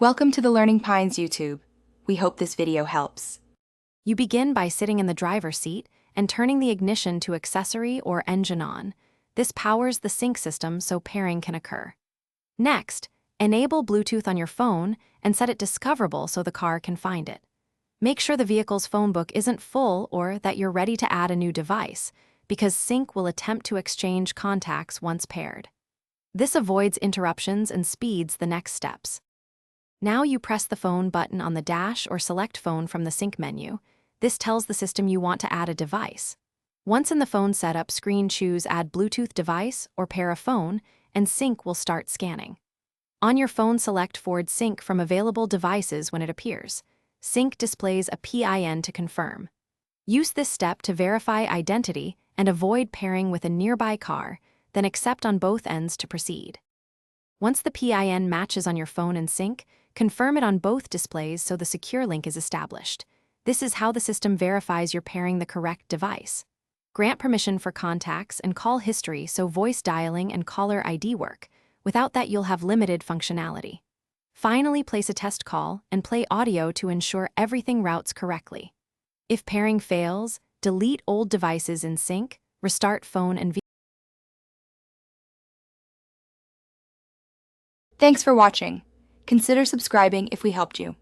Welcome to the Learning Pines YouTube. We hope this video helps. You begin by sitting in the driver's seat and turning the ignition to accessory or engine on. This powers the sync system so pairing can occur. Next, enable Bluetooth on your phone and set it discoverable so the car can find it. Make sure the vehicle's phone book isn't full or that you're ready to add a new device, because sync will attempt to exchange contacts once paired. This avoids interruptions and speeds the next steps. Now you press the phone button on the dash or select phone from the sync menu. This tells the system you want to add a device. Once in the phone setup screen, choose Add Bluetooth Device or Pair a Phone, and sync will start scanning. On your phone, select Ford Sync from available devices when it appears. Sync displays a PIN to confirm. Use this step to verify identity and avoid pairing with a nearby car, then accept on both ends to proceed. Once the PIN matches on your phone and sync, confirm it on both displays so the secure link is established. This is how the system verifies you're pairing the correct device. Grant permission for contacts and call history so voice dialing and caller ID work. Without that, you'll have limited functionality. Finally, place a test call and play audio to ensure everything routes correctly. If pairing fails, delete old devices in sync, restart phone and vehicle. Thanks for watching. Consider subscribing if we helped you.